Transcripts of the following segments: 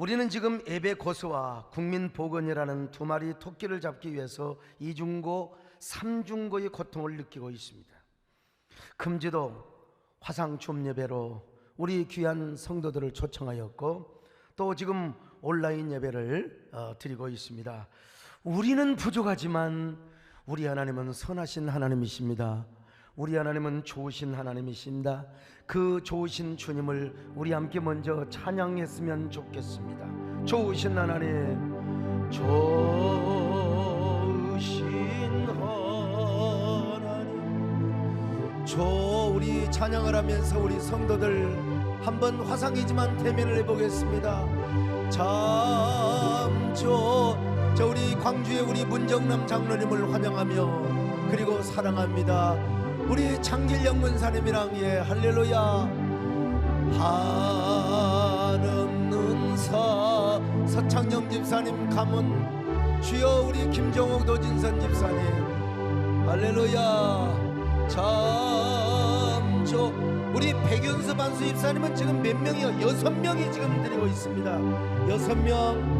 우리는 지금 예배 고수와 국민 보건이라는 두 마리 토끼를 잡기 위해서 이중고, 삼중고의 고통을 느끼고 있습니다. 금지도 화상 줌 예배로 우리 귀한 성도들을 초청하였고 또 지금 온라인 예배를 드리고 있습니다. 우리는 부족하지만 우리 하나님은 선하신 하나님이십니다. 우리 하나님은 좋으신 하나님이십니다. 그 좋으신 주님을 우리 함께 먼저 찬양했으면 좋겠습니다. 좋으신 하나님, 좋으신 하나님, 우리 찬양을 하면서 우리 성도들 한번 화상이지만 대면을 해보겠습니다. 참 저 우리 광주의 우리 문정남 장로님을 환영하며 그리고 사랑합니다. 우리 창길영 문사님이랑 할렐루야. 한없는 서창영 집사님 가문, 주여 우리 김정옥 도진선 집사님 할렐루야. 참 우리 백윤수 반수 집사님은 지금 몇 명이요? 6명이 지금 드리고 있습니다. 6명.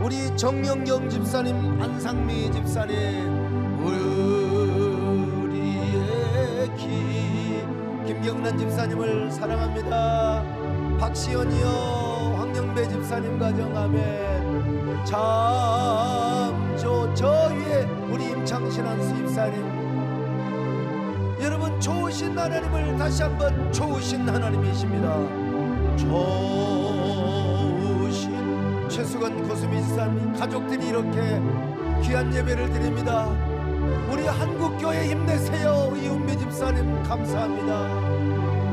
우리 정영경 집사님, 안상미 집사님, 우리의 김경란 집사님을 사랑합니다. 박시연이요, 황영배 집사님 가정 아멘. 참 저 위에 우리 임창신 한수 집사님. 여러분, 좋으신 하나님을 다시 한번, 좋으신 하나님이십니다. 좋으신 최수건 고수미 집사님 가족들이 이렇게 귀한 예배를 드립니다. 우리 한국교회 힘내세요. 이은미 집사님 감사합니다.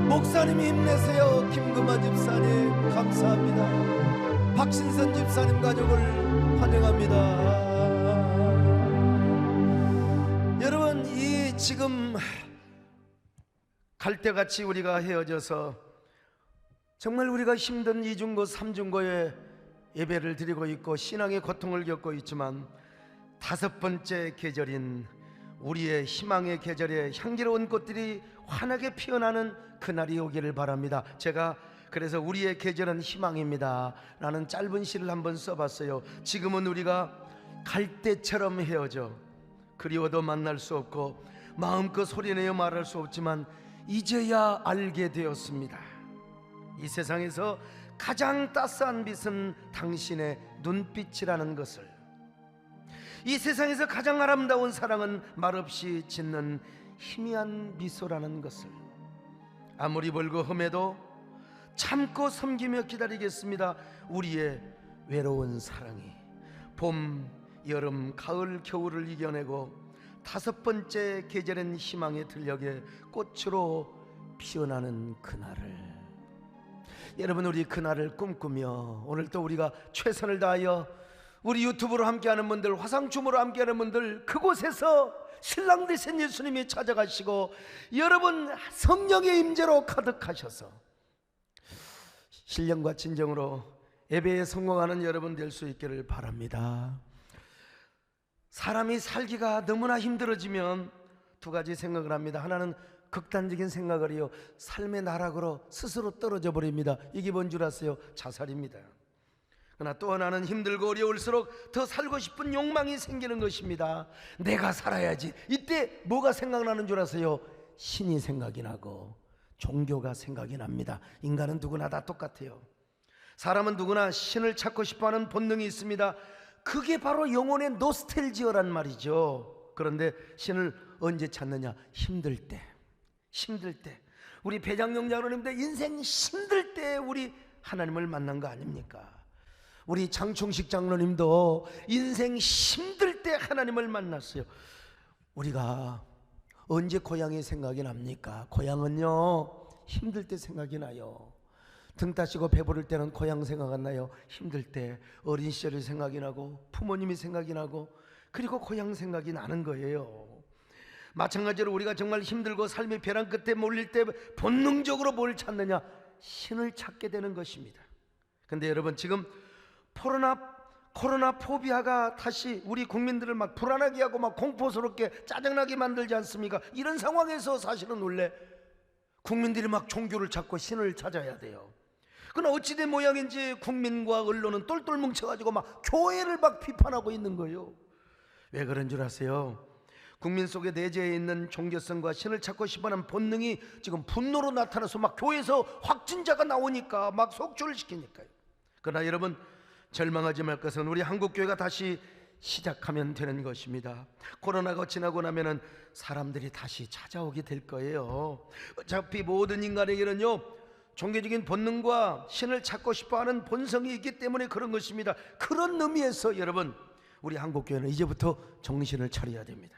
목사님 힘내세요. 김금아 집사님 감사합니다. 박신선 집사님 가족을 환영합니다. 여러분, 이 지금 갈대같이 우리가 헤어져서 정말 우리가 힘든 이중고 삼중고에 예배를 드리고 있고 신앙의 고통을 겪고 있지만, 5번째 계절인 우리의 희망의 계절에 향기로운 꽃들이 환하게 피어나는 그날이 오기를 바랍니다. 제가 그래서 우리의 계절은 희망입니다 라는 짧은 시를 한번 써봤어요. 지금은 우리가 갈대처럼 헤어져 그리워도 만날 수 없고 마음껏 소리내어 말할 수 없지만 이제야 알게 되었습니다. 이 세상에서 가장 따스한 빛은 당신의 눈빛이라는 것을, 이 세상에서 가장 아름다운 사랑은 말없이 짓는 희미한 미소라는 것을, 아무리 벌고 험해도 참고 섬기며 기다리겠습니다. 우리의 외로운 사랑이 봄, 여름, 가을, 겨울을 이겨내고 5번째 계절인 희망의 들녘에 꽃으로 피어나는 그날을, 여러분, 우리 그날을 꿈꾸며 오늘 또 우리가 최선을 다하여 우리 유튜브로 함께하는 분들, 화상춤으로 함께하는 분들, 그곳에서 신랑 되신 예수님이 찾아가시고 여러분 성령의 임재로 가득하셔서 신령과 진정으로 예배에 성공하는 여러분 될 수 있기를 바랍니다. 사람이 살기가 너무나 힘들어지면 두 가지 생각을 합니다. 하나는 극단적인 생각을 해요. 삶의 나락으로 스스로 떨어져 버립니다. 이게 뭔 줄 아세요? 자살입니다. 그러나 또 하나는 힘들고 어려울수록 더 살고 싶은 욕망이 생기는 것입니다. 내가 살아야지. 이때 뭐가 생각나는 줄 아세요? 신이 생각이 나고 종교가 생각이 납니다. 인간은 누구나 다 똑같아요. 사람은 누구나 신을 찾고 싶어하는 본능이 있습니다. 그게 바로 영혼의 노스텔지어란 말이죠. 그런데 신을 언제 찾느냐? 힘들 때. 힘들 때. 우리 배장용 장로님들 인생 힘들 때 우리 하나님을 만난 거 아닙니까? 우리 장충식 장로님도 인생 힘들 때 하나님을 만났어요. 우리가 언제 고향이 생각이 납니까? 고향은요, 힘들 때 생각이 나요. 등 따시고 배부를 때는 고향 생각 안 나요. 힘들 때 어린 시절이 생각이 나고 부모님이 생각이 나고 그리고 고향 생각이 나는 거예요. 마찬가지로 우리가 정말 힘들고 삶의 벼랑 끝에 몰릴 때 본능적으로 뭘 찾느냐? 신을 찾게 되는 것입니다. 근데 여러분, 지금 코로나 포비아가 다시 우리 국민들을 막 불안하게 하고 막 공포스럽게 짜증나게 만들지 않습니까? 이런 상황에서 사실은 원래 국민들이 막 종교를 찾고 신을 찾아야 돼요. 그러나 어찌된 모양인지 국민과 언론은 똘똘 뭉쳐가지고 막 교회를 막 비판하고 있는 거예요. 왜 그런 줄 아세요? 국민 속에 내재해 있는 종교성과 신을 찾고 싶어하는 본능이 지금 분노로 나타나서 막 교회에서 확진자가 나오니까 막 속주를 시키니까요. 그러나 여러분, 절망하지 말 것은 우리 한국교회가 다시 시작하면 되는 것입니다. 코로나가 지나고 나면은 사람들이 다시 찾아오게 될 거예요. 어차피 모든 인간에게는요, 종교적인 본능과 신을 찾고 싶어하는 본성이 있기 때문에 그런 것입니다. 그런 의미에서 여러분, 우리 한국교회는 이제부터 정신을 차려야 됩니다.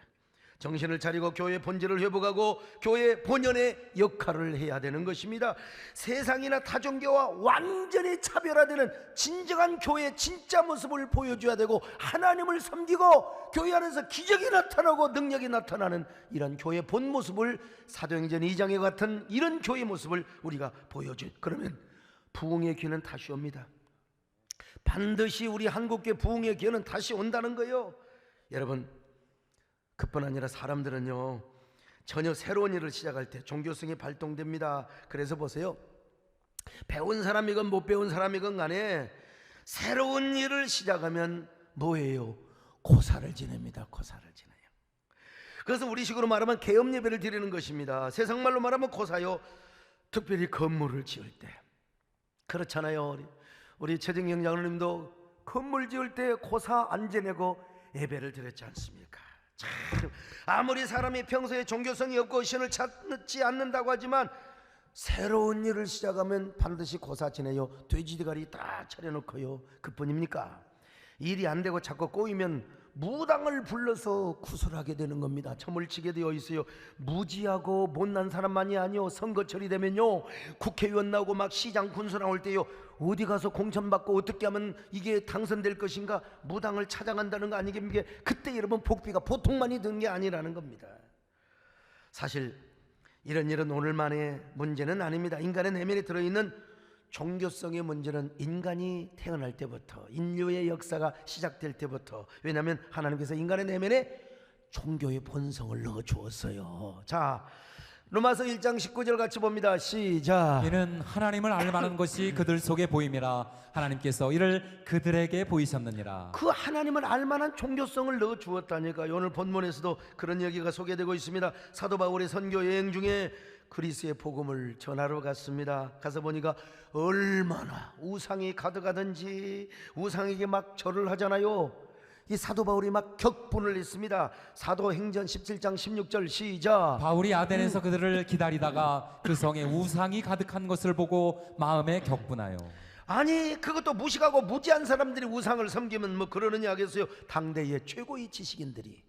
정신을 차리고 교회의 본질을 회복하고 교회의 본연의 역할을 해야 되는 것입니다. 세상이나 타종교와 완전히 차별화되는 진정한 교회의 진짜 모습을 보여줘야 되고, 하나님을 섬기고 교회 안에서 기적이 나타나고 능력이 나타나는 이런 교회의 본 모습을, 사도행전 2장에 같은 이런 교회의 모습을 우리가 보여줘요. 그러면 부흥의 기회는 다시 옵니다. 반드시 우리 한국교회 부흥의 기회는 다시 온다는 거예요. 여러분, 그뿐 아니라 사람들은요, 전혀 새로운 일을 시작할 때 종교성이 발동됩니다. 그래서 보세요, 배운 사람이건 못 배운 사람이건 간에 새로운 일을 시작하면 뭐예요? 고사를 지냅니다. 고사를 지내요. 그래서 우리식으로 말하면 계엄 예배를 드리는 것입니다. 세상말로 말하면 고사요. 특별히 건물을 지을 때. 그렇잖아요. 우리 최정영 장로님도 건물 지을 때 고사 안 지내고 예배를 드렸지 않습니까? 참, 아무리 사람이 평소에 종교성이 없고 신을 찾지 않는다고 하지만 새로운 일을 시작하면 반드시 고사 지내요. 돼지대가리 딱 차려놓고요. 그뿐입니까? 일이 안 되고 자꾸 꼬이면 무당을 불러서 구설하게 되는 겁니다. 점을 치게 되어 있어요. 무지하고 못난 사람만이 아니요, 선거철이 되면요, 국회의원 나오고 막 시장 군수 나올 때요, 어디 가서 공천받고 어떻게 하면 이게 당선될 것인가 무당을 찾아간다는 거 아니겠습니까? 그때 여러분 복비가 보통만이 든 게 아니라는 겁니다. 사실 이런 일은 오늘만의 문제는 아닙니다. 인간의 내면에 들어있는 종교성의 문제는 인간이 태어날 때부터, 인류의 역사가 시작될 때부터, 왜냐하면 하나님께서 인간의 내면에 종교의 본성을 넣어 주었어요. 자, 로마서 1장 19절 같이 봅니다. 시작. 이는 하나님을 알만한 것이 그들 속에 보임이라 하나님께서 이를 그들에게 보이셨느니라. 그 하나님을 알만한 종교성을 넣어 주었다니까요. 오늘 본문에서도 그런 얘기가 소개되고 있습니다. 사도 바울의 선교 여행 중에 그리스의 복음을 전하러 갔습니다. 가서 보니까 얼마나 우상이 가득하든지 우상에게 막 절을 하잖아요. 이 사도 바울이 막 격분을 했습니다. 사도행전 17장 16절 시작. 바울이 아덴에서 그들을 기다리다가 그 성에 우상이 가득한 것을 보고 마음에 격분하여. 아니, 그것도 무식하고 무지한 사람들이 우상을 섬기면 뭐 그러느냐 하겠어요. 당대의 최고의 지식인들이,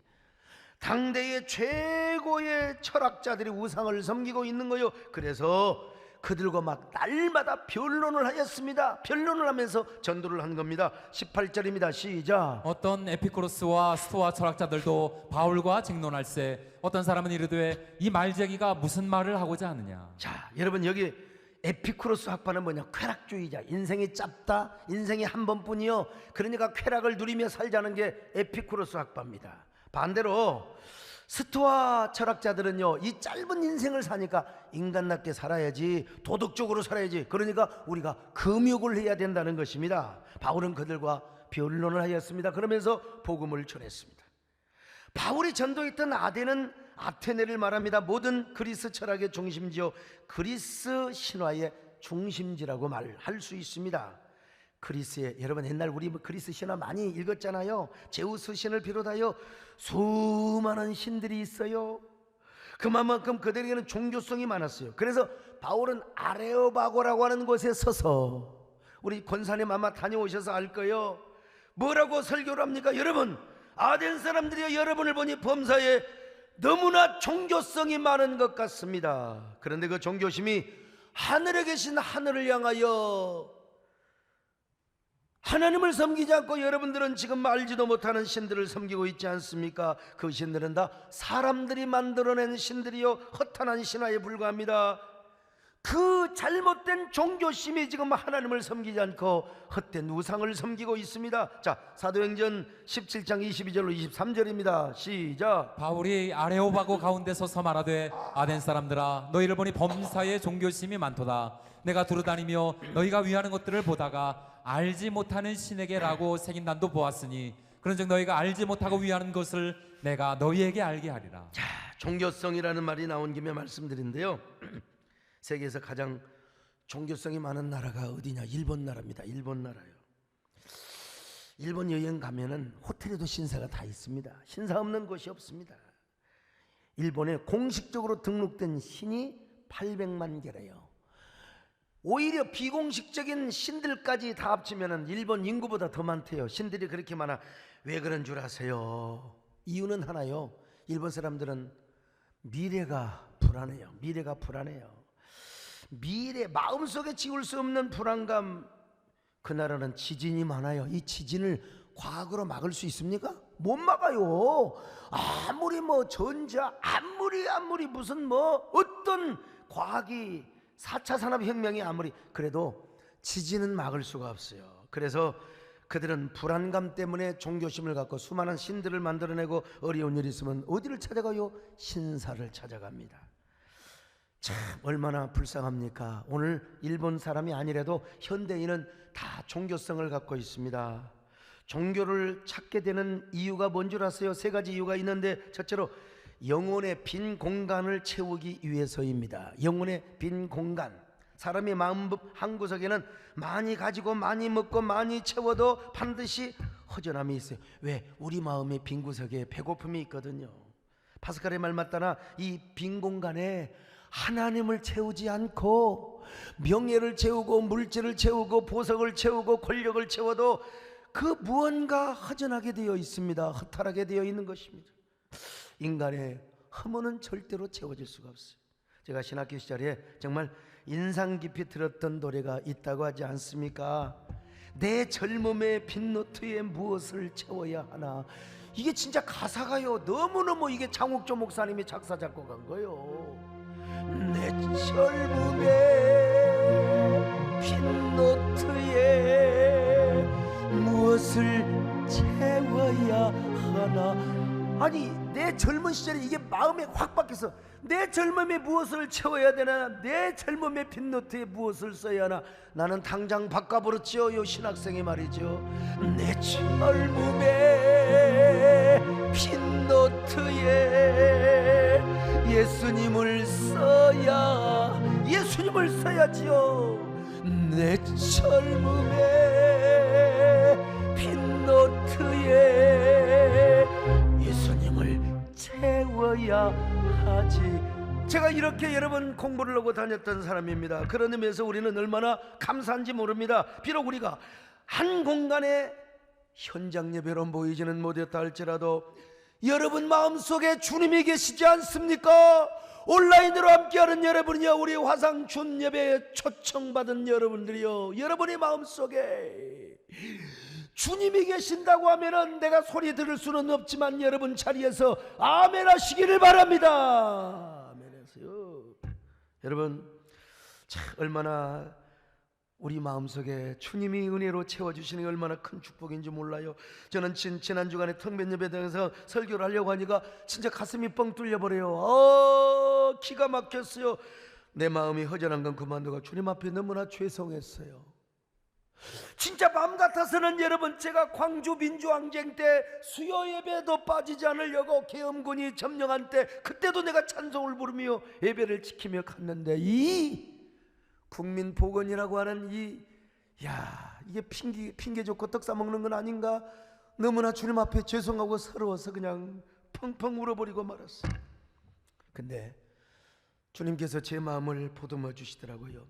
당대의 최고의 철학자들이 우상을 섬기고 있는 거예요. 그래서 그들과 막 날마다 변론을 하였습니다. 변론을 하면서 전도를 한 겁니다. 18절입니다. 시작. 어떤 에피쿠로스와 스토아 철학자들도 바울과 쟁론할세 어떤 사람은 이르되 이 말쟁이가 무슨 말을 하고자 하느냐. 자, 여러분, 여기 에피쿠로스 학파는 뭐냐? 쾌락주의자. 인생이 짧다, 인생이 한 번뿐이요, 그러니까 쾌락을 누리며 살자는 게 에피쿠로스 학파입니다. 반대로 스토아 철학자들은요, 이 짧은 인생을 사니까 인간답게 살아야지, 도덕적으로 살아야지, 그러니까 우리가 금욕을 해야 된다는 것입니다. 바울은 그들과 변론을 하였습니다. 그러면서 복음을 전했습니다. 바울이 전도했던 아덴은 아테네를 말합니다. 모든 그리스 철학의 중심지요, 그리스 신화의 중심지라고 말할 수 있습니다. 그리스에, 여러분 옛날 우리 그리스 신화 많이 읽었잖아요. 제우스 신을 비롯하여 수많은 신들이 있어요. 그만큼 그들에게는 종교성이 많았어요. 그래서 바울은 아레오바고라고 하는 곳에 서서, 우리 권사님 아마 다녀오셔서 알 거예요. 뭐라고 설교를 합니까? 여러분, 아덴 사람들이 여러분을 보니 범사에 너무나 종교성이 많은 것 같습니다. 그런데 그 종교심이 하늘에 계신 하늘을 향하여 하나님을 섬기지 않고 여러분들은 지금 알지도 못하는 신들을 섬기고 있지 않습니까? 그 신들은 다 사람들이 만들어낸 신들이요, 허탄한 신화에 불과합니다. 그 잘못된 종교심이 지금 하나님을 섬기지 않고 헛된 우상을 섬기고 있습니다. 자, 사도행전 17장 22절로 23절입니다. 시작. 바울이 아레오바고 가운데 서서 말하되 아덴 사람들아 너희를 보니 범사에 종교심이 많도다. 내가 두루다니며 너희가 위하는 것들을 보다가 알지 못하는 신에게라고 새긴 난도 보았으니 그런즉 너희가 알지 못하고 위하는 것을 내가 너희에게 알게 하리라. 자, 종교성이라는 말이 나온 김에 말씀드린데요. 세계에서 가장 종교성이 많은 나라가 어디냐? 일본 나라입니다. 일본 나라요. 일본 여행 가면은 호텔에도 신사가 다 있습니다. 신사 없는 곳이 없습니다. 일본에 공식적으로 등록된 신이 800만 개래요. 오히려 비공식적인 신들까지 다 합치면은 일본 인구보다 더 많대요. 신들이 그렇게 많아. 왜 그런 줄 아세요? 이유는 하나요. 일본 사람들은 미래가 불안해요. 미래가 불안해요. 미래, 마음속에 지울 수 없는 불안감. 그 나라는 지진이 많아요. 이 지진을 과학으로 막을 수 있습니까? 못 막아요. 아무리 뭐 전자, 아무리 무슨 뭐 어떤 과학이 4차 산업혁명이 아무리 그래도 지진은 막을 수가 없어요. 그래서 그들은 불안감 때문에 종교심을 갖고 수많은 신들을 만들어내고 어려운 일이 있으면 어디를 찾아가요? 신사를 찾아갑니다. 참 얼마나 불쌍합니까? 오늘 일본 사람이 아니라도 현대인은 다 종교성을 갖고 있습니다. 종교를 찾게 되는 이유가 뭔 줄 아세요? 세 가지 이유가 있는데, 첫째로 영혼의 빈 공간을 채우기 위해서입니다. 영혼의 빈 공간. 사람의 마음 한구석에는 많이 가지고 많이 먹고 많이 채워도 반드시 허전함이 있어요. 왜? 우리 마음의 빈 구석에 배고픔이 있거든요. 파스칼의 말 맞다나 이 빈 공간에 하나님을 채우지 않고 명예를 채우고 물질을 채우고 보석을 채우고 권력을 채워도 그 무언가 허전하게 되어 있습니다. 허탈하게 되어 있는 것입니다. 인간의 허물은 절대로 채워질 수가 없어요. 제가 신학교 시절에 정말 인상 깊이 들었던 노래가 있다고 하지 않습니까? 내 젊음의 빈노트에 무엇을 채워야 하나. 이게 진짜 가사가요, 너무너무 이게 장욱조 목사님이 작사 작곡한 거예요. 내 젊음의 빈노트에 무엇을 채워야 하나. 아니, 내 젊은 시절에 이게 마음에 확 박혀서 내 젊음에 무엇을 채워야 되나, 내 젊음의 빈노트에 무엇을 써야 하나. 나는 당장 바꿔버렸지요. 요 신학생이 말이죠. 내 젊음의 빈노트에 예수님을 써야지요. 내 젊음의 빈노트에 예수님을 채워야 하지. 제가 이렇게 여러분 공부를 하고 다녔던 사람입니다. 그런 의미에서 우리는 얼마나 감사한지 모릅니다. 비록 우리가 한 공간에 현장 예배로 모이지는 못했다 할지라도 여러분 마음속에 주님이 계시지 않습니까? 온라인으로 함께하는 여러분이요, 우리 화상 준 예배에 초청받은 여러분들이요, 여러분의 마음속에 주님이 계신다고 하면은 내가 소리 들을 수는 없지만 여러분 자리에서 아멘 하시기를 바랍니다. 아멘 하세요. 여러분, 참 얼마나 우리 마음속에 주님이 은혜로 채워주시는 게 얼마나 큰 축복인지 몰라요. 저는 지난 주간에 텅빈 예배당에서 설교를 하려고 하니까 진짜 가슴이 뻥 뚫려버려요. 기가 막혔어요. 내 마음이 허전한 건 그만두고 주님 앞에 너무나 죄송했어요. 진짜 마음 같아서는 여러분, 제가 광주 민주항쟁 때 수요 예배도 빠지지 않으려고 계엄군이 점령한 때, 그때도 내가 찬송을 부르며 예배를 지키며 갔는데 이 국민복원이라고 하는 이게 핑계 좋고 떡 싸먹는 건 아닌가. 너무나 주님 앞에 죄송하고 서러워서 그냥 펑펑 울어버리고 말았어요. 근데 주님께서 제 마음을 보듬어 주시더라고요.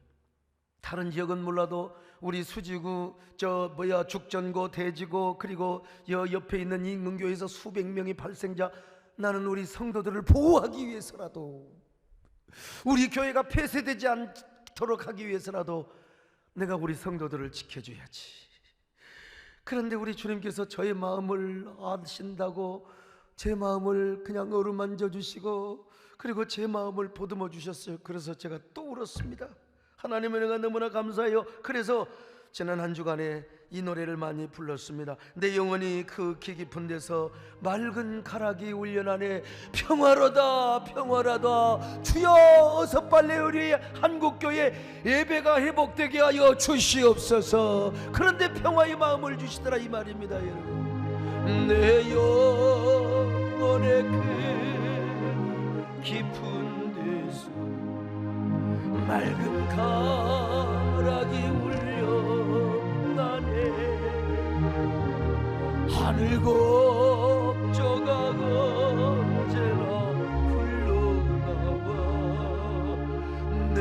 다른 지역은 몰라도 우리 수지구 죽전고 대지고 그리고 옆에 있는 인근교회에서 수백 명의 발생자, 나는 우리 성도들을 보호하기 위해서라도, 우리 교회가 폐쇄되지 않도록 하기 위해서라도 내가 우리 성도들을 지켜줘야지. 그런데 우리 주님께서 저의 마음을 아신다고 제 마음을 그냥 어루만져 주시고 그리고 제 마음을 보듬어 주셨어요. 그래서 제가 또 울었습니다. 하나님의 은혜가 너무나 감사해요. 그래서 지난 한 주간에 이 노래를 많이 불렀습니다. 내 영혼이 그 기 깊은 데서 맑은 가락이 울려나네. 평화로다 평화로다 주여 어서 빨리 우리 한국교회 예배가 회복되게 하여 주시옵소서. 그런데 평화의 마음을 주시더라 이 말입니다. 여러분, 내 영혼의 그 깊은 데서 맑은 가락이 울려나네. 하늘 곡조가 언제나 흘러나와 내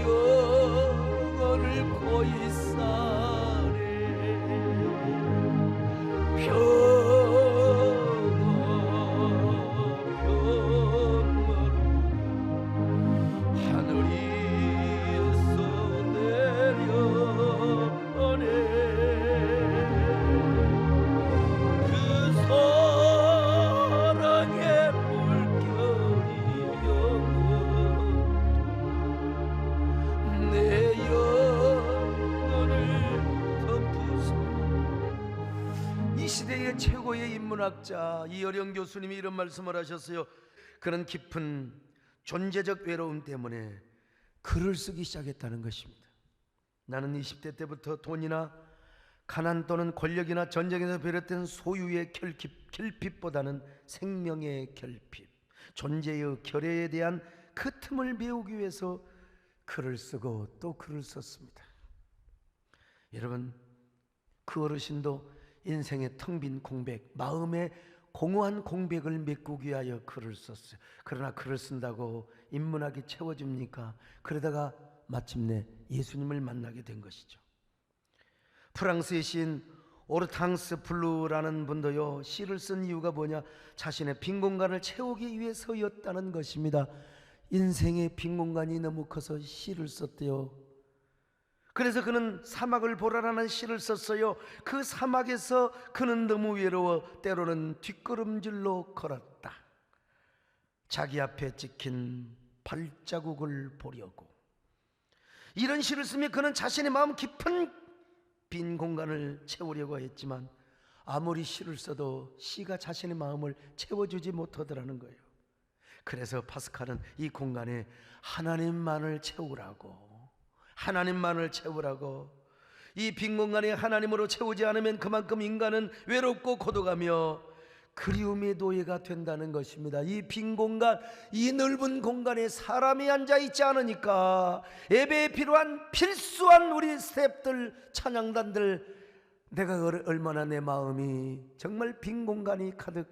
영혼을 고이 싸네. 최고의 인문학자 이어령 교수님이 이런 말씀을 하셨어요. 그런 깊은 존재적 외로움 때문에 글을 쓰기 시작했다는 것입니다. 나는 20대 때부터 돈이나 가난 또는 권력이나 전쟁에서 비롯된 소유의 결핍보다는 생명의 결핍, 존재의 결여에 대한 그 틈을 메우기 위해서 글을 쓰고 또 글을 썼습니다. 여러분, 그 어르신도 인생의 텅 빈 공백, 마음의 공허한 공백을 메꾸기 위하여 글을 썼어요. 그러나 글을 쓴다고 인문학이 채워집니까? 그러다가 마침내 예수님을 만나게 된 것이죠. 프랑스의 시인 오르탕스 블루라는 분도요, 시를 쓴 이유가 뭐냐? 자신의 빈 공간을 채우기 위해서였다는 것입니다. 인생의 빈 공간이 너무 커서 시를 썼대요. 그래서 그는 사막을 보라라는 시를 썼어요. 그 사막에서 그는 너무 외로워 때로는 뒷걸음질로 걸었다. 자기 앞에 찍힌 발자국을 보려고. 이런 시를 쓰며 그는 자신의 마음 깊은 빈 공간을 채우려고 했지만 아무리 시를 써도 시가 자신의 마음을 채워주지 못하더라는 거예요. 그래서 파스칼은 이 공간에 하나님만을 채우라고, 하나님만을 채우라고, 이 빈 공간에 하나님으로 채우지 않으면 그만큼 인간은 외롭고 고독하며 그리움의 노예가 된다는 것입니다. 이 빈 공간, 이 넓은 공간에 사람이 앉아있지 않으니까 예배에 필요한 필수한 우리 스태프들, 찬양단들, 내가 얼마나 내 마음이 정말 빈 공간이 가득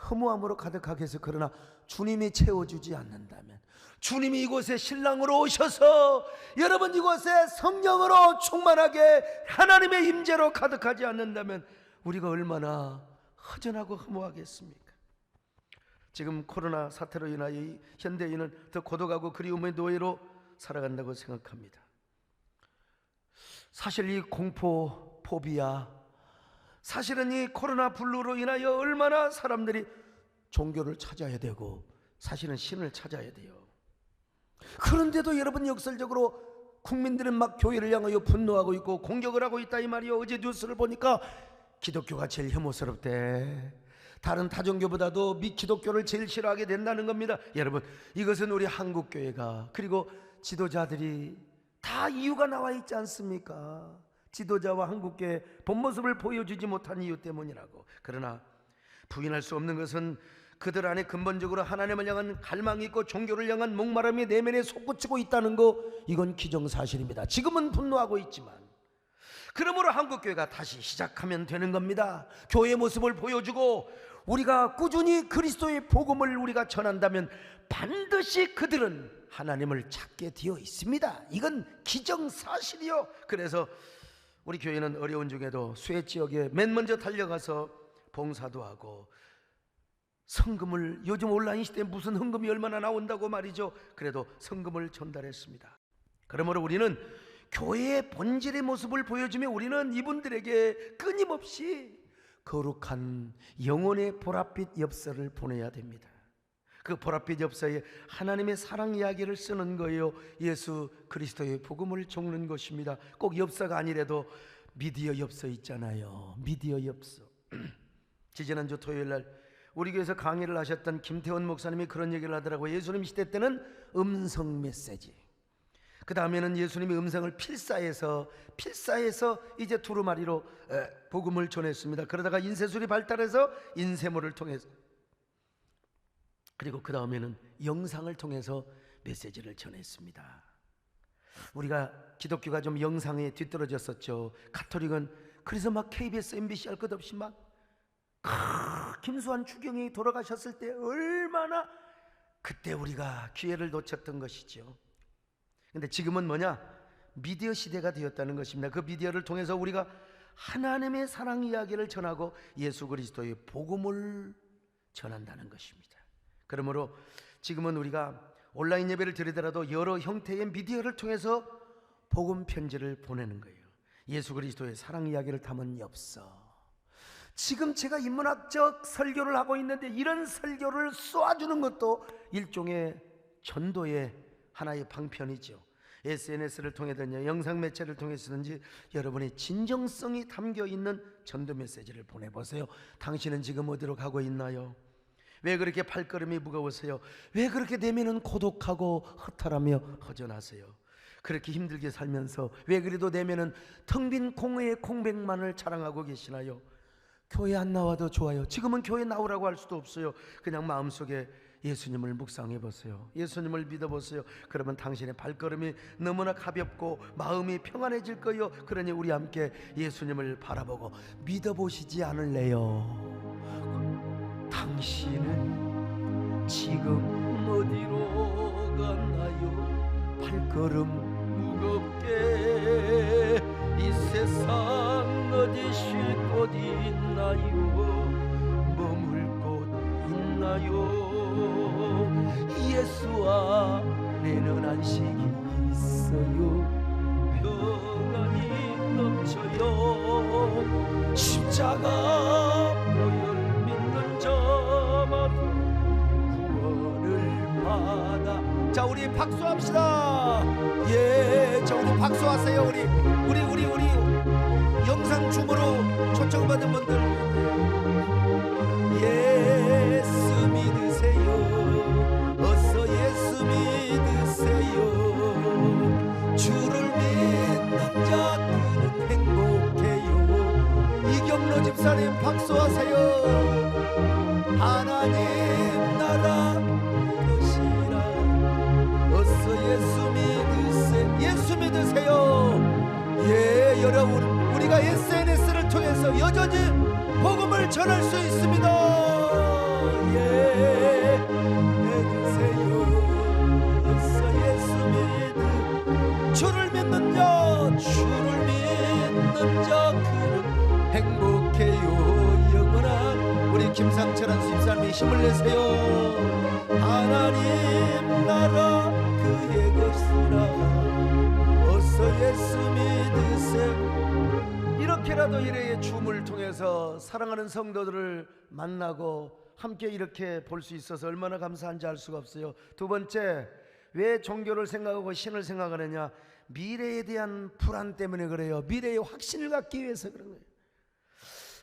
허무함으로 가득하게 해서, 그러나 주님이 채워주지 않는다면, 주님이 이곳에 신랑으로 오셔서 여러분 이곳에 성령으로 충만하게 하나님의 임재로 가득하지 않는다면 우리가 얼마나 허전하고 허무하겠습니까? 지금 코로나 사태로 인하여 이 현대인은 더 고독하고 그리움의 노예로 살아간다고 생각합니다. 사실 이 공포, 포비아, 사실은 이 코로나 블루로 인하여 얼마나 사람들이 종교를 찾아야 되고 사실은 신을 찾아야 돼요. 그런데도 여러분 역설적으로 국민들은 막 교회를 향하여 분노하고 있고 공격을 하고 있다 이 말이요. 어제 뉴스를 보니까 기독교가 제일 혐오스럽대. 다른 타종교보다도 기독교를 제일 싫어하게 된다는 겁니다. 여러분, 이것은 우리 한국교회가, 그리고 지도자들이 다 이유가 나와 있지 않습니까? 지도자와 한국교회의 본 모습을 보여주지 못한 이유 때문이라고. 그러나 부인할 수 없는 것은 그들 안에 근본적으로 하나님을 향한 갈망이 있고 종교를 향한 목마름이 내면에 솟구치고 있다는 거, 이건 기정사실입니다. 지금은 분노하고 있지만, 그러므로 한국교회가 다시 시작하면 되는 겁니다. 교회의 모습을 보여주고 우리가 꾸준히 그리스도의 복음을 우리가 전한다면 반드시 그들은 하나님을 찾게 되어 있습니다. 이건 기정사실이요. 그래서 우리 교회는 어려운 중에도 수해 지역에 맨 먼저 달려가서 봉사도 하고, 성금을, 요즘 온라인 시대에 무슨 헌금이 얼마나 나온다고 말이죠. 그래도 성금을 전달했습니다. 그러므로 우리는 교회의 본질의 모습을 보여주며 우리는 이분들에게 끊임없이 거룩한 영혼의 보랏빛 엽서를 보내야 됩니다. 그 보랏빛 엽서에 하나님의 사랑 이야기를 쓰는 거예요. 예수 그리스도의 복음을 적는 것입니다. 꼭 엽서가 아니라도 미디어 엽서 있잖아요. 미디어 엽서. 지지난주 토요일날 우리 교회에서 강의를 하셨던 김태원 목사님이 그런 얘기를 하더라고요. 예수님 시대 때는 음성 메시지, 그 다음에는 예수님이 음성을 필사해서 이제 두루마리로 복음을 전했습니다. 그러다가 인쇄술이 발달해서 인쇄물을 통해서, 그리고 그 다음에는 영상을 통해서 메시지를 전했습니다. 우리가 기독교가 좀 영상에 뒤떨어졌었죠. 가톨릭은 그래서 막 KBS, MBC 할 것 없이 막 김수환 추경이 돌아가셨을 때 얼마나 그때 우리가 기회를 놓쳤던 것이죠. 근데 지금은 뭐냐? 미디어 시대가 되었다는 것입니다. 그 미디어를 통해서 우리가 하나님의 사랑 이야기를 전하고 예수 그리스도의 복음을 전한다는 것입니다. 그러므로 지금은 우리가 온라인 예배를 드리더라도 여러 형태의 미디어를 통해서 복음 편지를 보내는 거예요. 예수 그리스도의 사랑 이야기를 담은 엽서. 지금 제가 인문학적 설교를 하고 있는데 이런 설교를 쏘아주는 것도 일종의 전도의 하나의 방편이죠. SNS를 통해든지 영상 매체를 통해서든지 여러분의 진정성이 담겨있는 전도 메시지를 보내보세요. 당신은 지금 어디로 가고 있나요? 왜 그렇게 발걸음이 무거우세요? 왜 그렇게 내면은 고독하고 허탈하며 허전하세요? 그렇게 힘들게 살면서 왜 그래도 내면은 텅 빈 공허의 공백만을 자랑하고 계시나요? 교회 안 나와도 좋아요. 지금은 교회 나오라고 할 수도 없어요. 그냥 마음속에 예수님을 묵상해 보세요. 예수님을 믿어보세요. 그러면 당신의 발걸음이 너무나 가볍고 마음이 평안해질 거예요. 그러니 우리 함께 예수님을 바라보고 믿어보시지 않을래요? 당신은 지금 어디로 갔나요? 발걸음 무겁게 이 세상 어디 쉴 곳 있나요? 머물 곳 있나요? 예수 안에는 안식이 있어요. 평안이 넘쳐요. 십자가 보혈 믿는 자만 구원을 받아. 자, 우리 박수합시다. 예, 자, 우리 박수하세요. 우리 영상 줌으로 초청받은 분들, 예수 믿으세요. 어서 예수 믿으세요. 주를 믿는 자들은 행복해요. 이경로 집사님 박수하세요. 하나님 나라 것이라. 어서 예수 믿으세요. 예수 믿으세요. 예, 여러분, 우리가 SNS를 통해서 여전히 복음을 전할 수 있습니다. 예, 믿으세요. 어서 예수 믿으. 주를 믿는 자 그는 행복해요. 영원한 우리 김상철 수집사님이 힘을 내세요. 하나님 나라 그의 것이라. 어서 예수 믿으세요. 이렇게라도 일회의 줌을 통해서 사랑하는 성도들을 만나고 함께 이렇게 볼 수 있어서 얼마나 감사한지 알 수가 없어요. 두 번째, 왜 종교를 생각하고 신을 생각하느냐? 미래에 대한 불안 때문에 그래요. 미래의 확신을 갖기 위해서 그런 거예요.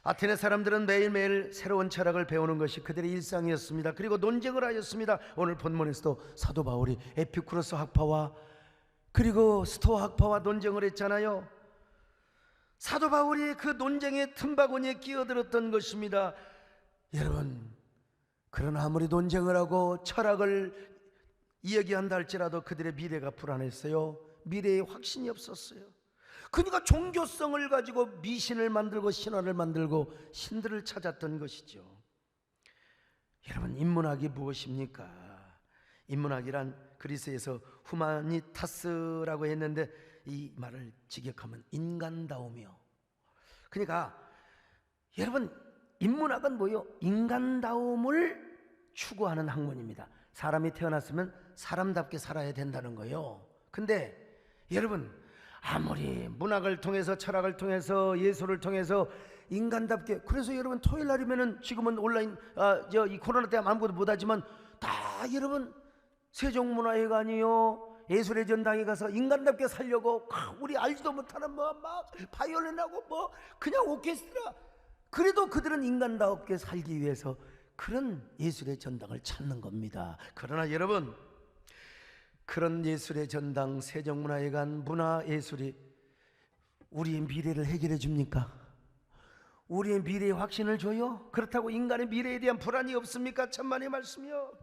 아테네 사람들은 매일매일 새로운 철학을 배우는 것이 그들의 일상이었습니다. 그리고 논쟁을 하였습니다. 오늘 본문에서도 사도 바울이 에피쿠로스 학파와 그리고 스토아 학파와 논쟁을 했잖아요. 사도 바울이 그 논쟁의 틈바구니에 끼어들었던 것입니다. 여러분, 그러나 아무리 논쟁을 하고 철학을 이야기한다 할지라도 그들의 미래가 불안했어요. 미래에 확신이 없었어요. 그러니까 종교성을 가지고 미신을 만들고 신화를 만들고 신들을 찾았던 것이죠. 여러분, 인문학이 무엇입니까? 인문학이란 그리스에서 후마니타스라고 했는데 이 말을 직역하면 인간다우며. 그러니까 여러분, 인문학은 뭐요? 인간다움을 추구하는 학문입니다. 사람이 태어났으면 사람답게 살아야 된다는 거예요. 근데 여러분, 아무리 문학을 통해서 철학을 통해서 예술을 통해서 인간답게, 그래서 여러분 토요일 날이면은 지금은 온라인 이 코로나 때문에 아무것도 못하지만 다 여러분, 세종문화회관이요, 예술의 전당에 가서 인간답게 살려고 우리 알지도 못하는 막 바이올린하고 그냥 오케스트라, 그래도 그들은 인간답게 살기 위해서 그런 예술의 전당을 찾는 겁니다. 그러나 여러분, 그런 예술의 전당, 세종문화회관, 문화예술이 우리의 미래를 해결해 줍니까? 우리의 미래에 확신을 줘요? 그렇다고 인간의 미래에 대한 불안이 없습니까? 천만의 말씀이요.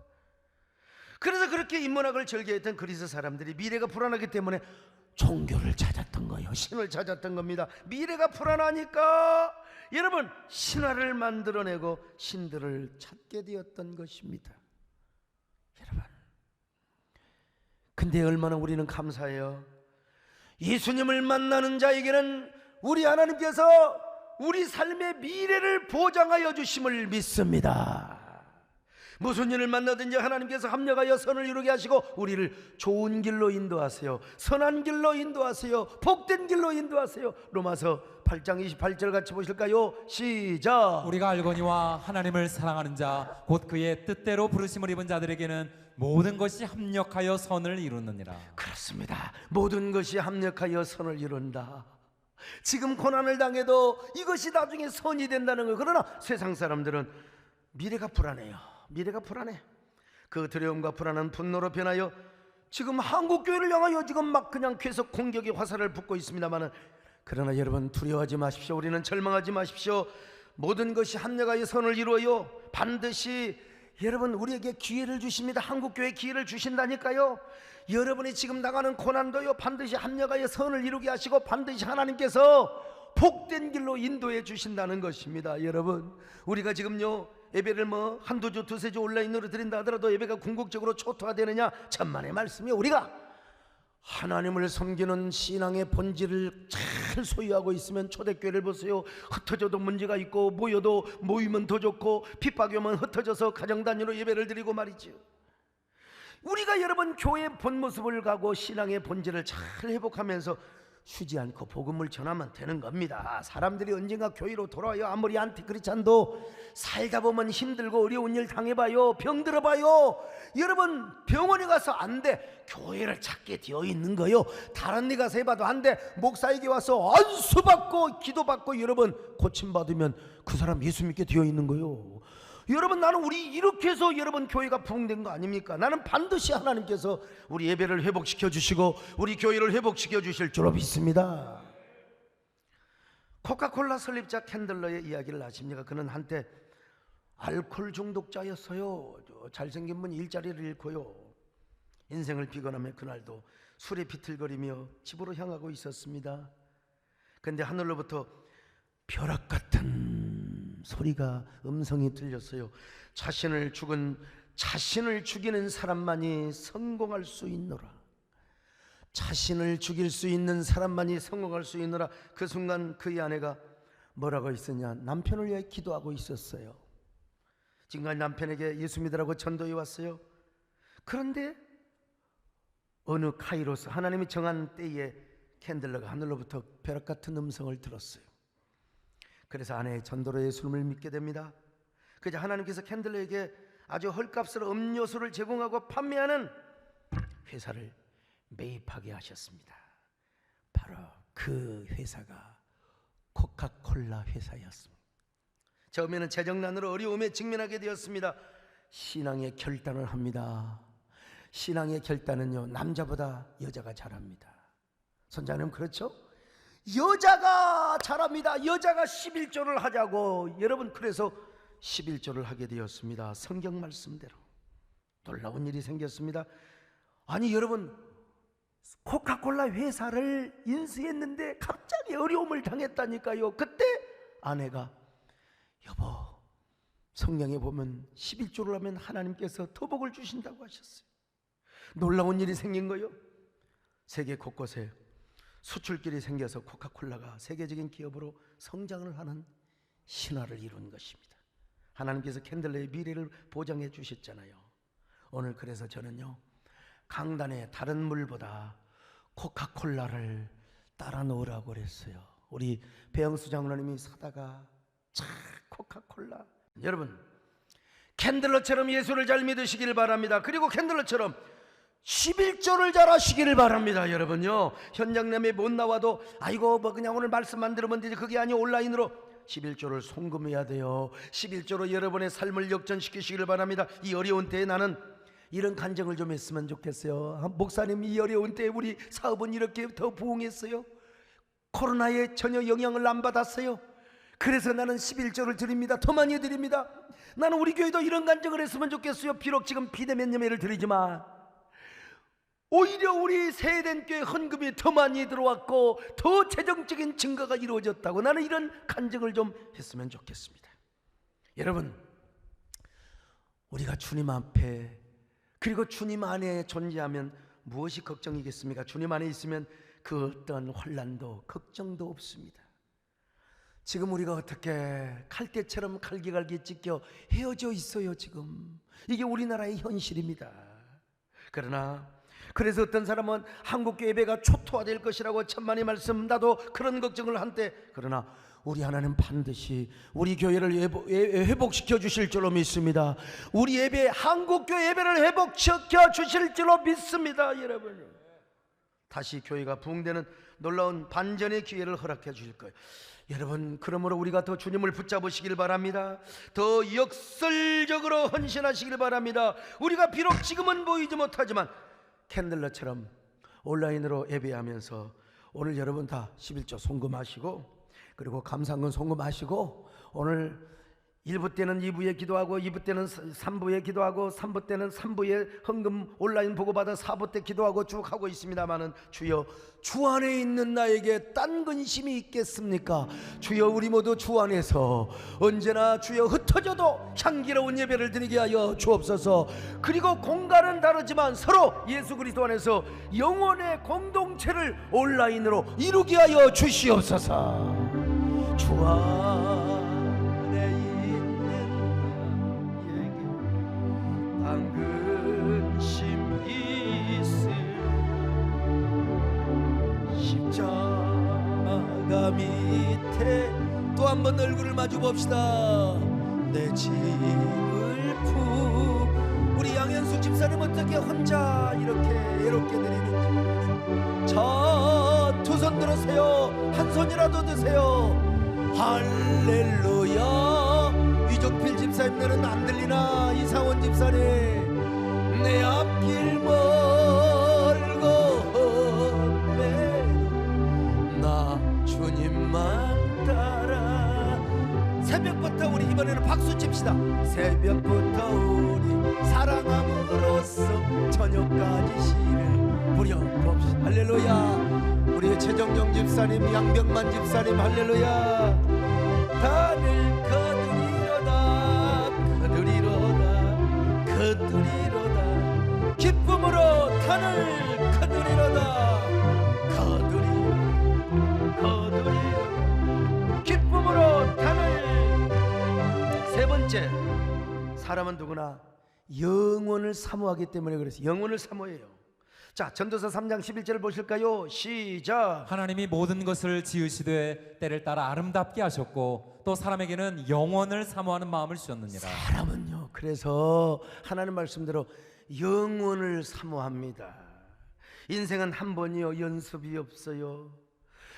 그래서 그렇게 인문학을 절개했던 그리스 사람들이 미래가 불안하기 때문에 종교를 찾았던 거예요. 신을 찾았던 겁니다. 미래가 불안하니까 여러분, 신화를 만들어내고 신들을 찾게 되었던 것입니다. 여러분, 근데 얼마나 우리는 감사해요. 예수님을 만나는 자에게는 우리 하나님께서 우리 삶의 미래를 보장하여 주심을 믿습니다. 무슨 일을 만나든지 하나님께서 합력하여 선을 이루게 하시고 우리를 좋은 길로 인도하세요. 선한 길로 인도하세요. 복된 길로 인도하세요. 로마서 8장 28절 같이 보실까요? 시작. 우리가 알거니와 하나님을 사랑하는 자 곧 그의 뜻대로 부르심을 입은 자들에게는 모든 것이 합력하여 선을 이루느니라. 그렇습니다. 모든 것이 합력하여 선을 이룬다. 지금 고난을 당해도 이것이 나중에 선이 된다는 거예요. 그러나 세상 사람들은 미래가 불안해요. 미래가 불안해. 그 두려움과 불안한 분노로 변하여 지금 한국교회를 향하여 지금 막 그냥 계속 공격의 화살을 붓고 있습니다만은, 그러나 여러분, 두려워하지 마십시오. 우리는 절망하지 마십시오. 모든 것이 합력하여 선을 이루어요. 반드시 여러분, 우리에게 기회를 주십니다. 한국교회 기회를 주신다니까요. 여러분이 지금 나가는 고난도요, 반드시 합력하여 선을 이루게 하시고 반드시 하나님께서 복된 길로 인도해 주신다는 것입니다. 여러분, 우리가 지금요 예배를 한두 주 두세 주 온라인으로 드린다 하더라도 예배가 궁극적으로 초토화되느냐? 천만의 말씀이요. 우리가 하나님을 섬기는 신앙의 본질을 잘 소유하고 있으면 초대교회를 보세요. 흩어져도 문제가 있고 모여도 모이면 더 좋고 핍박이 오면 흩어져서 가정 단위로 예배를 드리고 말이죠. 우리가 여러분 교회의 본 모습을 가고 신앙의 본질을 잘 회복하면서 쉬지 않고 복음을 전하면 되는 겁니다. 사람들이 언젠가 교회로 돌아와요. 아무리 안티크리스찬도 살다 보면 힘들고 어려운 일 당해봐요. 병 들어봐요. 여러분, 병원에 가서 안 돼, 교회를 찾게 되어 있는 거요. 다른 데 가서 해봐도 안 돼, 목사에게 와서 안수받고 기도받고 여러분 고침받으면 그 사람 예수 믿게 되어 있는 거요. 여러분, 나는 우리 이렇게 해서 여러분 교회가 부흥된 거 아닙니까? 나는 반드시 하나님께서 우리 예배를 회복시켜 주시고 우리 교회를 회복시켜 주실 줄로 믿습니다. 코카콜라 설립자 캔들러의 이야기를 아십니까? 그는 한때 알코올 중독자였어요. 잘생긴 분 일자리를 잃고요, 인생을 비관하며 그날도 술에 비틀거리며 집으로 향하고 있었습니다. 그런데 하늘로부터 벼락 같은 소리가, 음성이 들렸어요. 자신을 죽이는 사람만이 성공할 수 있노라. 자신을 죽일 수 있는 사람만이 성공할 수 있노라. 그 순간 그의 아내가 뭐라고 했었냐? 남편을 위해 기도하고 있었어요. 지금까지 남편에게 예수 믿으라고 전도해 왔어요. 그런데 어느 카이로스, 하나님이 정한 때에 캔들러가 하늘로부터 벼락 같은 음성을 들었어요. 그래서 아내의 전도로 예수님을 믿게 됩니다. 그저 하나님께서 캔들러에게 아주 헐값으로 음료수를 제공하고 판매하는 회사를 매입하게 하셨습니다. 바로 그 회사가 코카콜라 회사였습니다. 처음에는 재정난으로 어려움에 직면하게 되었습니다. 신앙의 결단을 합니다. 신앙의 결단은요, 남자보다 여자가 잘합니다. 선장님, 그렇죠? 여자가 잘합니다. 여자가 11조를 하자고. 여러분, 그래서 11조를 하게 되었습니다. 성경 말씀대로. 놀라운 일이 생겼습니다. 아니 여러분, 코카콜라 회사를 인수했는데 갑자기 어려움을 당했다니까요. 그때 아내가, 여보, 성경에 보면 11조를 하면 하나님께서 더 복을 주신다고 하셨어요. 놀라운 일이 생긴 거요. 세계 곳곳에 수출길이 생겨서 코카콜라가 세계적인 기업으로 성장을 하는 신화를 이룬 것입니다. 하나님께서 캔들러의 미래를 보장해 주셨잖아요. 오늘 그래서 저는요, 강단에 다른 물보다 코카콜라를 따라 놓으라고 그랬어요. 우리 배영수 장로님이 사다가 차 코카콜라. 여러분, 캔들러처럼 예수를 잘 믿으시길 바랍니다. 그리고 캔들러처럼 11조를 잘 하시기를 바랍니다. 여러분요, 현장님에 못 나와도 아이고 뭐 그냥 오늘 말씀만 들으면 되지, 그게 아니고 온라인으로 11조를 송금해야 돼요. 11조로 여러분의 삶을 역전시키시기를 바랍니다. 이 어려운 때에 나는 이런 간증을 좀 했으면 좋겠어요. 목사님, 이 어려운 때에 우리 사업은 이렇게 더 부흥했어요. 코로나에 전혀 영향을 안 받았어요. 그래서 나는 11조를 드립니다. 더 많이 드립니다. 나는 우리 교회도 이런 간증을 했으면 좋겠어요. 비록 지금 비대면 예배를 드리지만 오히려 우리 세된 교회 헌금이 더 많이 들어왔고 더 재정적인 증거가 이루어졌다고, 나는 이런 간증을 좀 했으면 좋겠습니다. 여러분, 우리가 주님 앞에 그리고 주님 안에 존재하면 무엇이 걱정이겠습니까? 주님 안에 있으면 그 어떤 혼란도 걱정도 없습니다. 지금 우리가 어떻게 칼대처럼 갈기갈기 찢겨 헤어져 있어요. 지금 이게 우리나라의 현실입니다. 그러나 그래서 어떤 사람은 한국교 예배가 초토화될 것이라고 천만의 말씀, 나도 그런 걱정을 한때, 그러나 우리 하나님 반드시 우리 교회를 회복시켜 주실 줄로 믿습니다. 우리 예배, 한국교 예배를 회복시켜 주실 줄로 믿습니다. 여러분, 다시 교회가 부흥되는 놀라운 반전의 기회를 허락해 주실 거예요. 여러분, 그러므로 우리가 더 주님을 붙잡으시길 바랍니다. 더 역설적으로 헌신하시길 바랍니다. 우리가 비록 지금은 보이지 못하지만 캔들러처럼 온라인으로 예배하면서 오늘 여러분 다 11조 송금하시고, 그리고 감사헌금 송금하시고, 오늘 1부 때는 2부에 기도하고 2부 때는 3부에 기도하고 3부 때는 3부에 헌금 온라인 보고받아 4부 때 기도하고 쭉 하고 있습니다마는, 주여, 주 안에 있는 나에게 딴 근심이 있겠습니까? 주여, 우리 모두 주 안에서 언제나 주여 흩어져도 향기로운 예배를 드리게 하여 주옵소서. 그리고 공간은 다르지만 서로 예수 그리스도 안에서 영혼의 공동체를 온라인으로 이루게 하여 주시옵소서. 주 안에 있는 나에게 딴 근심 있으 십자가 밑에 또 한 번 얼굴을 마주 봅시다. 내 짐을 우리 양현수 집사님 어떻게 혼자 이렇게 외롭게 드리는지, 자, 두 손 들으세요. 한 손이라도 드세요. 할렐루야. 이종필 집사님들은 안 들리나? 이상원 집사님, 내 앞길 멀고 험해도 나 주님만 따라. 새벽부터 우리 이번에는 박수 칩시다. 새벽부터 우리 사랑함으로써 저녁까지 시를 부려봅시다. 할렐루야. 우리 최정정 집사님, 양병만 집사님, 할렐루야. 단을 거두리로다, 거두리로다, 거두리로다. 기쁨으로 단을 거두리로다, 거두리로다. 기쁨으로 단을. 세 번째, 사람은 누구나 영원을 사모하기 때문에 그래서 영원을 사모해요. 자, 전도서 3장 11절 보실까요? 시작. 하나님이 모든 것을 지으시되 때를 따라 아름답게 하셨고 또 사람에게는 영원을 사모하는 마음을 주셨느니라. 사람은요, 그래서 하나님 말씀대로 영원을 사모합니다. 인생은 한 번이요, 연습이 없어요.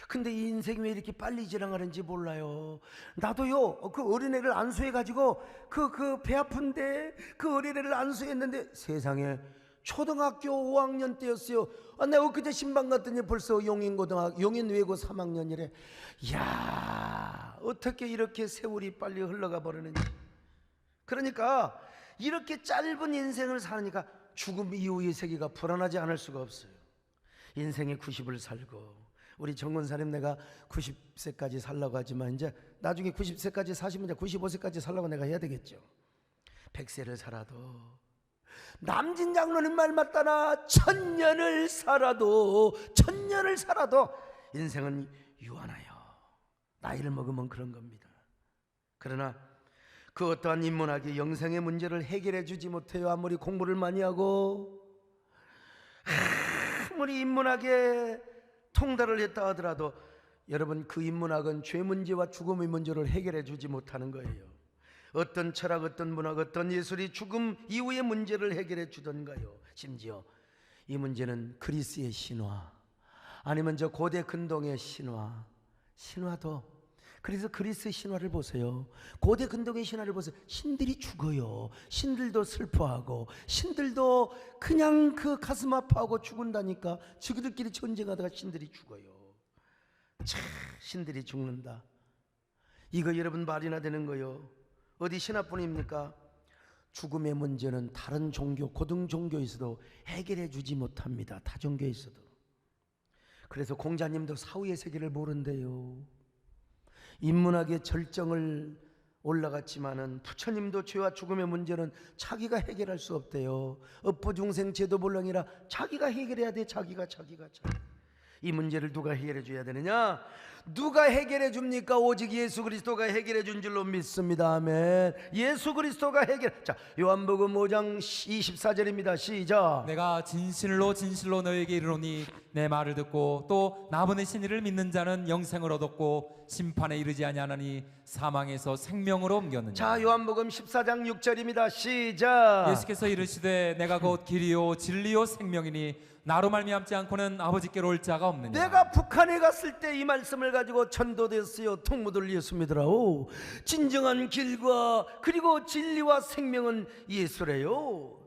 근데 이 인생이 왜 이렇게 빨리 지나가는지 몰라요. 나도요, 그 어린애를 안수해가지고 그 배 아픈데 그 어린애를 안수했는데 세상에 초등학교 5학년 때였어요. 내가 엊그제 신방 갔더니 벌써 용인외고 3학년이래. 이야, 어떻게 이렇게 세월이 빨리 흘러가 버리는지. 그러니까 이렇게 짧은 인생을 사니까 죽음 이후의 세계가 불안하지 않을 수가 없어요. 인생의 90을 살고, 우리 정건사님 내가 90세까지 살라고 하지만 이제 나중에 90세까지 사시면 이제 95세까지 살라고 내가 해야 되겠죠. 100세를 살아도, 남진 장로님 말 맞다나 천년을 살아도 인생은 유한하여. 나이를 먹으면 그런 겁니다. 그러나 그 어떠한 인문학이 영생의 문제를 해결해 주지 못해요. 아무리 공부를 많이 하고 아무리 인문학에 통달을 했다 하더라도 여러분, 그 인문학은 죄 문제와 죽음의 문제를 해결해 주지 못하는 거예요. 어떤 철학, 어떤 문학, 어떤 예술이 죽음 이후의 문제를 해결해 주던가요? 심지어 이 문제는 그리스의 신화, 아니면 저 고대 근동의 신화도. 그래서 그리스 신화를 보세요. 고대 근동의 신화를 보세요. 신들이 죽어요. 신들도 슬퍼하고, 신들도 그냥 그 가슴 아파하고 죽은다니까. 저들끼리 전쟁하다가 신들이 죽어요. 참, 신들이 죽는다. 이거 여러분 말이나 되는 거요. 어디 신화뿐입니까? 죽음의 문제는 다른 종교, 고등 종교에서도 해결해 주지 못합니다. 타 종교에서도. 그래서 공자님도 사후의 세계를 모른대요. 인문학의 절정을 올라갔지만은 부처님도 죄와 죽음의 문제는 자기가 해결할 수 없대요. 업보중생 제도불능이라 자기가 해결해야 돼. 자기가. 이 문제를 누가 해결해 줘야 되느냐? 누가 해결해 줍니까? 오직 예수 그리스도가 해결해 준 줄로 믿습니다. 아멘. 예수 그리스도가 해결. 자, 요한복음 5장 24절입니다. 시작. 내가 진실로 너에게 이르노니 내 말을 듣고 또 나 보내신 이를 믿는 자는 영생을 얻었고 심판에 이르지 아니하나니 사망에서 생명으로 옮겼느니라. 자, 요한복음 14장 6절입니다. 시작. 예수께서 이르시되 내가 곧 길이요 진리요 생명이니 나로 말미암지 않고는 아버지께로 올 자가 없느니라. 내가 북한에 갔을 때 이 말씀을 가지고 전도됐어요. 통무들 예수 믿으라오. 진정한 길과 그리고 진리와 생명은 예수래요.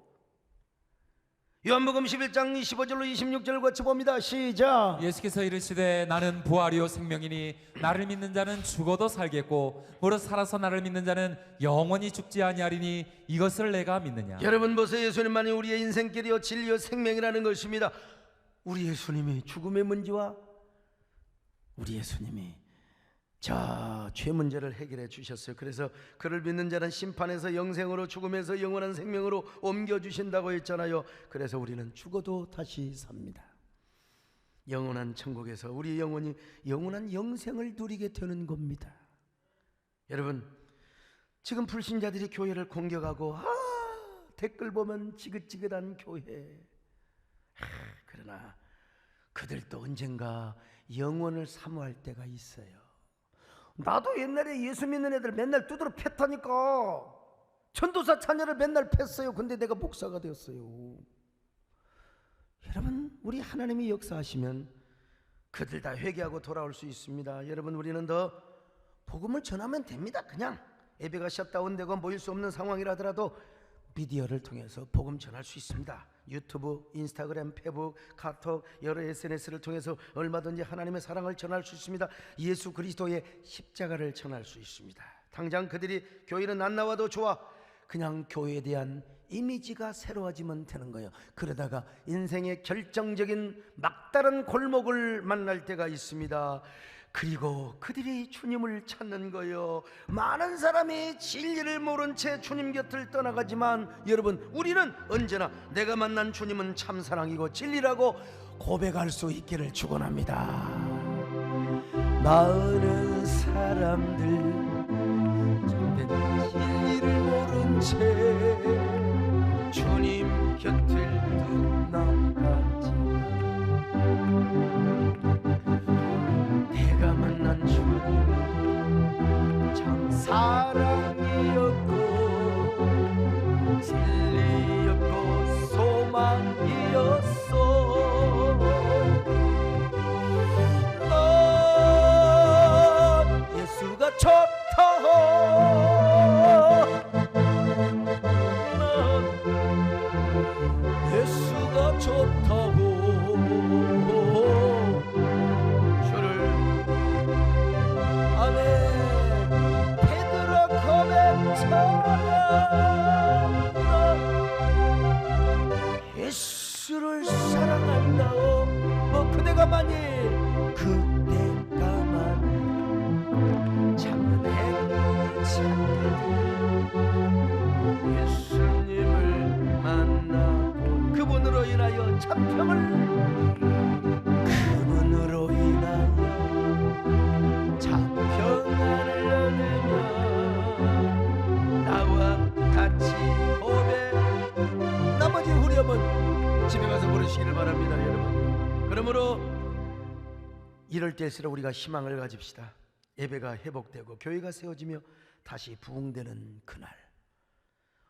요한복음 11장 25절로 26절 같이 봅니다. 시작. 예수께서 이르시되 나는 부활이요 생명이니 나를 믿는 자는 죽어도 살겠고 무릇 살아서 나를 믿는 자는 영원히 죽지 아니하리니 이것을 내가 믿느냐. 여러분 보세요. 예수님만이 우리의 인생길이요 진리요 생명이라는 것입니다. 우리 예수님이 죽음의 문제와 우리 예수님이 죄 문제를 해결해 주셨어요. 그래서 그를 믿는 자는 심판에서 영생으로, 죽음에서 영원한 생명으로 옮겨주신다고 했잖아요. 그래서 우리는 죽어도 다시 삽니다. 영원한 천국에서 우리 영혼이 영원한 영생을 누리게 되는 겁니다. 여러분, 지금 불신자들이 교회를 공격하고 댓글 보면 지긋지긋한 교회. 그러나 그들도 언젠가 영원을 사모할 때가 있어요. 나도 옛날에 예수 믿는 애들 맨날 두드러 팼다니까. 전도사 자녀를 맨날 팼어요. 근데 내가 목사가 되었어요. 여러분, 우리 하나님이 역사하시면 그들 다 회개하고 돌아올 수 있습니다. 여러분, 우리는 더 복음을 전하면 됩니다. 그냥 예배가 셧다운되고 모일 수 없는 상황이라더라도 미디어를 통해서 복음 전할 수 있습니다. 유튜브, 인스타그램, 페북, 카톡, 여러 SNS를 통해서 얼마든지 하나님의 사랑을 전할 수 있습니다. 예수 그리스도의 십자가를 전할 수 있습니다. 당장 그들이 교회는 안 나와도 좋아. 그냥 교회에 대한 이미지가 새로워지면 되는 거예요. 그러다가 인생의 결정적인 막다른 골목을 만날 때가 있습니다. 그리고 그들이 주님을 찾는 거예요. 많은 사람이 진리를 모른 채 주님 곁을 떠나가지만 여러분, 우리는 언제나 내가 만난 주님은 참사랑이고 진리라고 고백할 수 있기를 축원합니다. 많은 사람들 참된 진리를 모른 채 주님 곁을 떠나가지만 내가 만난 주님 참 사랑이었고 진리였고 소망이었어. 넌 예수가 좋다. 넌 예수가 좋다고 예수를 사랑한다오. 그대가 만일 참는 행복을 찾게 예수님을 만나고 그분으로 인하여 참평을, 그분으로 인하여 참평안을 얻으며 나와 같이 고백, 나머지 후렴은 집에 가서 부르시기를 바랍니다. 여러분, 그러므로 이럴 때일수록 우리가 희망을 가집시다. 예배가 회복되고 교회가 세워지며 다시 부흥되는 그날,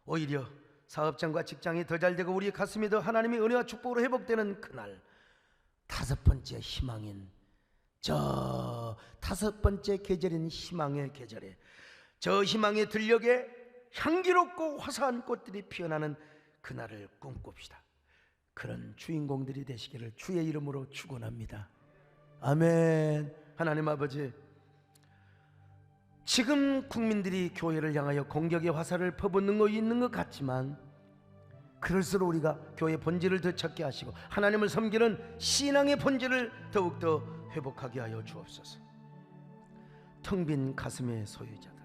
오히려 사업장과 직장이 더 잘되고 우리 가슴이 더 하나님의 은혜와 축복으로 회복되는 그날, 다섯 번째 희망인 저 다섯 번째 계절인 희망의 계절에 저 희망의 들녘에 향기롭고 화사한 꽃들이 피어나는 그날을 꿈꿉시다. 그런 주인공들이 되시기를 주의 이름으로 축원합니다. 아멘. 하나님 아버지, 지금 국민들이 교회를 향하여 공격의 화살을 퍼붓는 있는 것 같지만 그럴수록 우리가 교회의 본질을 되찾게 하시고 하나님을 섬기는 신앙의 본질을 더욱더 회복하게 하여 주옵소서. 텅 빈 가슴의 소유자들,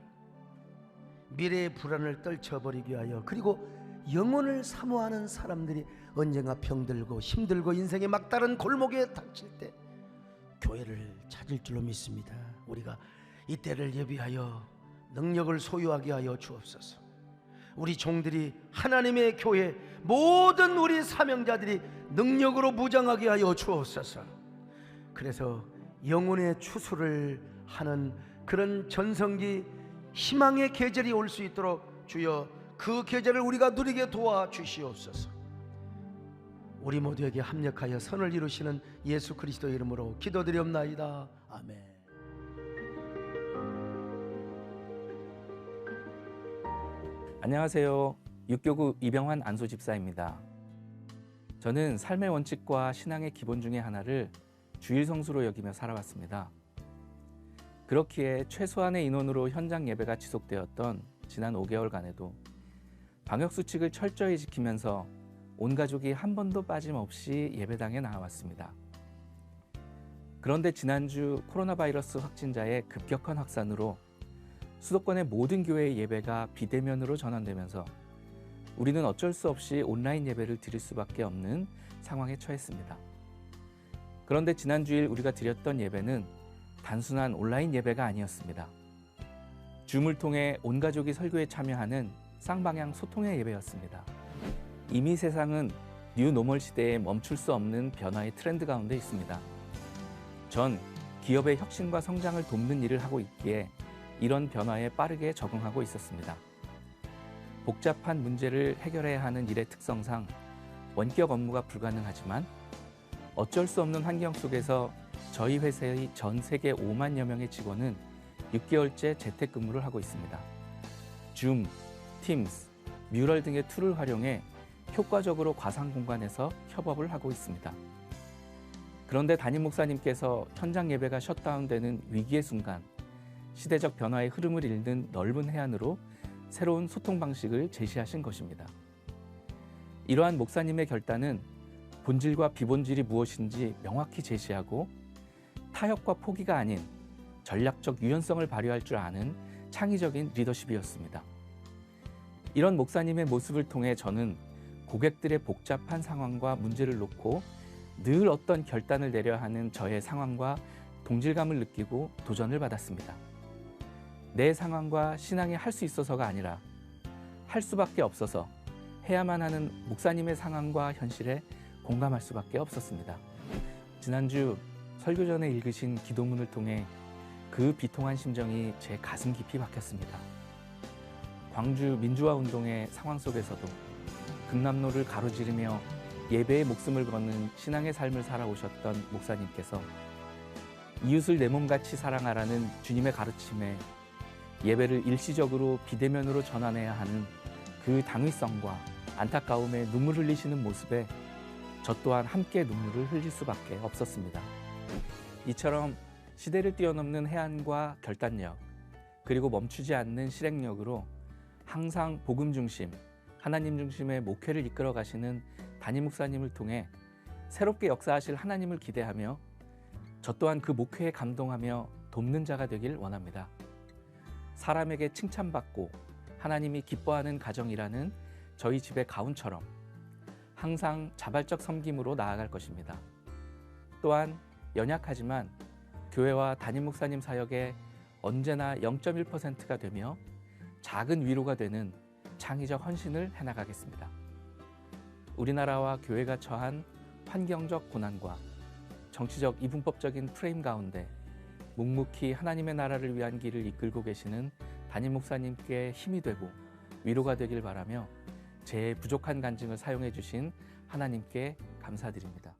미래의 불안을 떨쳐버리게 하여, 그리고 영혼을 사모하는 사람들이 언젠가 병들고 힘들고 인생의 막다른 골목에 닥칠 때 교회를 찾을 줄로 믿습니다. 우리가 이때를 예비하여 능력을 소유하게 하여 주옵소서. 우리 종들이 하나님의 교회 모든 우리 사명자들이 능력으로 무장하게 하여 주옵소서. 그래서 영혼의 추수를 하는 그런 전성기 희망의 계절이 올 수 있도록 주여 그 계절을 우리가 누리게 도와주시옵소서. 우리 모두에게 합력하여 선을 이루시는 예수 그리스도의 이름으로 기도드리옵나이다. 아멘. 안녕하세요. 육교구 이병환 안소집사입니다. 저는 삶의 원칙과 신앙의 기본 중에 하나를 주일 성수로 여기며 살아왔습니다. 그렇기에 최소한의 인원으로 현장 예배가 지속되었던 지난 5개월간에도 방역수칙을 철저히 지키면서 온 가족이 한 번도 빠짐없이 예배당에 나와왔습니다. 그런데 지난주 코로나 바이러스 확진자의 급격한 확산으로 수도권의 모든 교회의 예배가 비대면으로 전환되면서 우리는 어쩔 수 없이 온라인 예배를 드릴 수밖에 없는 상황에 처했습니다. 그런데 지난 주일 우리가 드렸던 예배는 단순한 온라인 예배가 아니었습니다. 줌을 통해 온 가족이 설교에 참여하는 쌍방향 소통의 예배였습니다. 이미 세상은 뉴노멀 시대에 멈출 수 없는 변화의 트렌드 가운데 있습니다. 전 기업의 혁신과 성장을 돕는 일을 하고 있기에 이런 변화에 빠르게 적응하고 있었습니다. 복잡한 문제를 해결해야 하는 일의 특성상 원격 업무가 불가능하지만 어쩔 수 없는 환경 속에서 저희 회사의 전 세계 5만여 명의 직원은 6개월째 재택근무를 하고 있습니다. 줌, 팀스, 뮤럴 등의 툴을 활용해 효과적으로 과상 공간에서 협업을 하고 있습니다. 그런데 담임 목사님께서 현장 예배가 셧다운되는 위기의 순간 시대적 변화의 흐름을 잇는 넓은 해안으로 새로운 소통 방식을 제시하신 것입니다. 이러한 목사님의 결단은 본질과 비본질이 무엇인지 명확히 제시하고 타협과 포기가 아닌 전략적 유연성을 발휘할 줄 아는 창의적인 리더십이었습니다. 이런 목사님의 모습을 통해 저는 고객들의 복잡한 상황과 문제를 놓고 늘 어떤 결단을 내려야 하는 저의 상황과 동질감을 느끼고 도전을 받았습니다. 내 상황과 신앙이 할 수 있어서가 아니라 할 수밖에 없어서 해야만 하는 목사님의 상황과 현실에 공감할 수밖에 없었습니다. 지난주 설교 전에 읽으신 기도문을 통해 그 비통한 심정이 제 가슴 깊이 박혔습니다. 광주 민주화 운동의 상황 속에서도 금남로를 가로지르며 예배에 목숨을 거는 신앙의 삶을 살아오셨던 목사님께서 이웃을 내 몸같이 사랑하라는 주님의 가르침에 예배를 일시적으로 비대면으로 전환해야 하는 그 당위성과 안타까움에 눈물 흘리시는 모습에 저 또한 함께 눈물을 흘릴 수밖에 없었습니다. 이처럼 시대를 뛰어넘는 해안과 결단력, 그리고 멈추지 않는 실행력으로 항상 복음 중심, 하나님 중심의 목회를 이끌어 가시는 담임 목사님을 통해 새롭게 역사하실 하나님을 기대하며 저 또한 그 목회에 감동하며 돕는 자가 되길 원합니다. 사람에게 칭찬받고 하나님이 기뻐하는 가정이라는 저희 집의 가훈처럼 항상 자발적 섬김으로 나아갈 것입니다. 또한 연약하지만 교회와 담임 목사님 사역에 언제나 0.1%가 되며 작은 위로가 되는 창의적 헌신을 해나가겠습니다. 우리나라와 교회가 처한 환경적 고난과 정치적 이분법적인 프레임 가운데 묵묵히 하나님의 나라를 위한 길을 이끌고 계시는 담임 목사님께 힘이 되고 위로가 되길 바라며 제 부족한 간증을 사용해 주신 하나님께 감사드립니다.